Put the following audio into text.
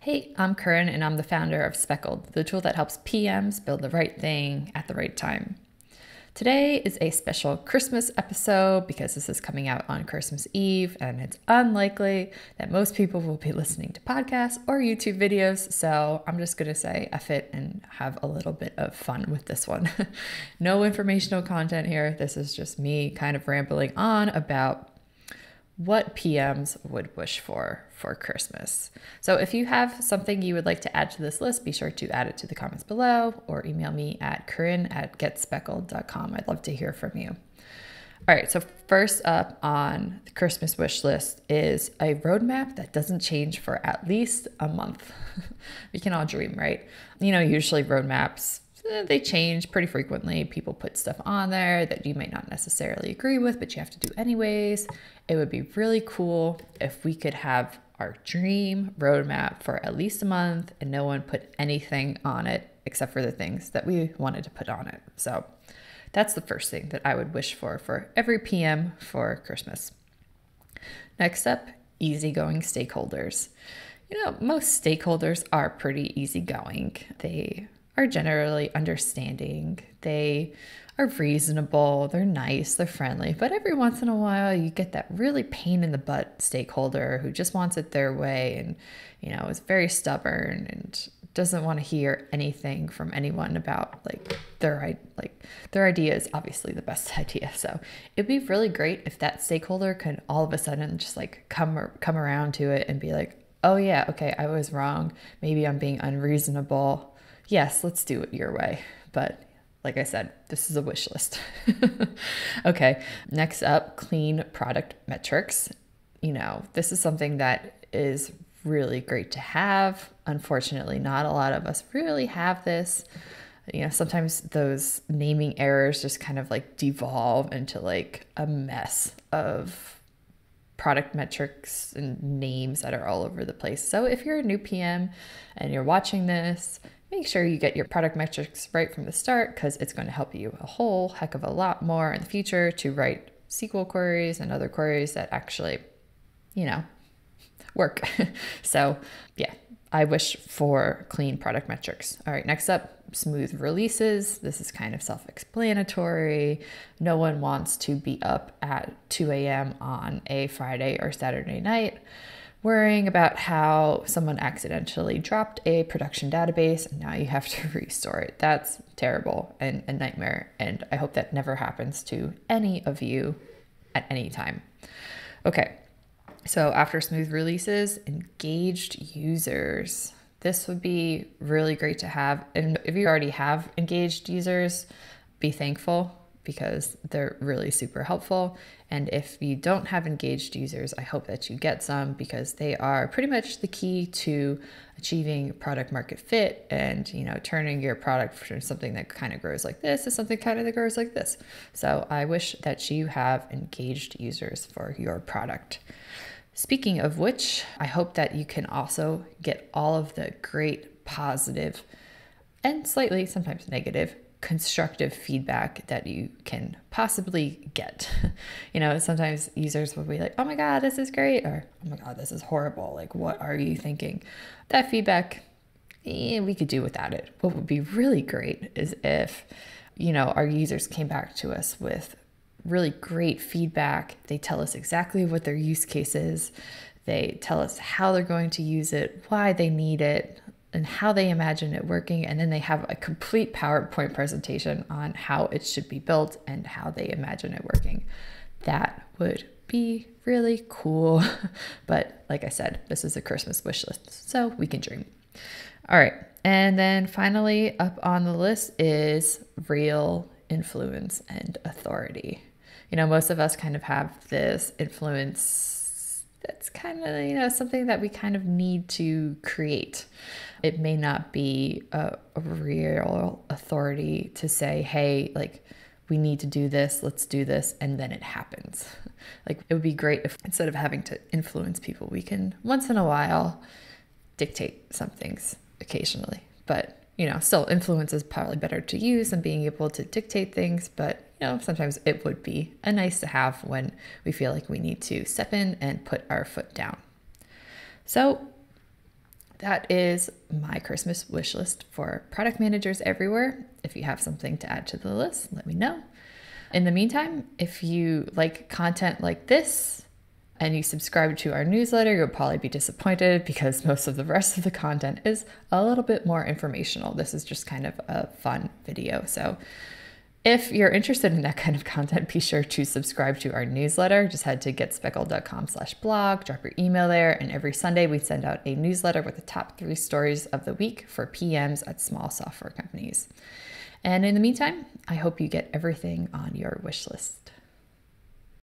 Hey, I'm Corinne, and I'm the founder of Speckled, the tool that helps PMs build the right thing at the right time. Today is a special Christmas episode because this is coming out on Christmas Eve, and it's unlikely that most people will be listening to podcasts or YouTube videos, so I'm just going to say F it and have a little bit of fun with this one. No informational content here. This is just me kind of rambling on about what PMs would wish for Christmas. So if you have something you would like to add to this list, be sure to add it to the comments below or email me at corinne@getspeckled.com. I'd love to hear from you. All right, so first up on the Christmas wish list is a roadmap that doesn't change for at least a month. We can all dream, right? Usually roadmaps, they change pretty frequently. People put stuff on there that you might not necessarily agree with, but you have to do anyways. It would be really cool if we could have our dream roadmap for at least a month and no one put anything on it except for the things that we wanted to put on it. So that's the first thing that I would wish for every PM for Christmas. Next up, easygoing stakeholders. Most stakeholders are pretty easygoing. They are generally understanding. They are reasonable, they're nice, they're friendly, but every once in a while you get that really pain in the butt stakeholder who just wants it their way and, is very stubborn and doesn't want to hear anything from anyone about their idea is obviously the best idea. So it'd be really great if that stakeholder could all of a sudden just come around to it and be like, oh yeah, okay, I was wrong. Maybe I'm being unreasonable. Yes, let's do it your way. But like I said, this is a wish list. Okay, next up, clean product metrics. This is something that is really great to have. Unfortunately, not a lot of us really have this. Sometimes those naming errors just kind of devolve into a mess of product metrics and names that are all over the place. So if you're a new PM and you're watching this, make sure you get your product metrics right from the start because it's going to help you a whole heck of a lot more in the future to write SQL queries and other queries that actually, work. So yeah, I wish for clean product metrics. All right, next up, smooth releases. This is kind of self-explanatory. No one wants to be up at 2 a.m. on a Friday or Saturday night worrying about how someone accidentally dropped a production database and now you have to restore it. That's terrible and a nightmare. And I hope that never happens to any of you at any time. Okay, so after smooth releases, engaged users. This would be really great to have. And if you already have engaged users, be thankful because they're really super helpful. And if you don't have engaged users, I hope that you get some because they are pretty much the key to achieving product market fit and, turning your product from something that kind of grows like this to something kind of that grows like this. So I wish that you have engaged users for your product. Speaking of which, I hope that you can also get all of the great positive and slightly sometimes negative constructive feedback that you can possibly get. Sometimes users will be like, oh my God, this is great, or oh my God, this is horrible. What are you thinking? That feedback, we could do without it. What would be really great is if, our users came back to us with really great feedback. They tell us exactly what their use case is. They tell us how they're going to use it, why they need it, and how they imagine it working. And then they have a complete PowerPoint presentation on how it should be built and how they imagine it working. That would be really cool. But like I said, this is a Christmas wish list, so we can dream. All right. And then finally up on the list is real influence and authority. Most of us kind of have this influence that's kind of, something that we kind of need to create. It may not be a real authority to say, hey, we need to do this, let's do this, and then it happens. It would be great if instead of having to influence people, we can once in a while dictate some things occasionally. But, still influence is probably better to use than being able to dictate things. But, sometimes it would be a nice to have when we feel like we need to step in and put our foot down. So that is my Christmas wish list for product managers everywhere. If you have something to add to the list, let me know. In the meantime, if you like content like this and you subscribe to our newsletter, you'll probably be disappointed because most of the rest of the content is a little bit more informational. This is just kind of a fun video. So if you're interested in that kind of content, be sure to subscribe to our newsletter. Just head to getspeckled.com/blog, drop your email there. And every Sunday we send out a newsletter with the top 3 stories of the week for PMs at small software companies. And in the meantime, I hope you get everything on your wish list.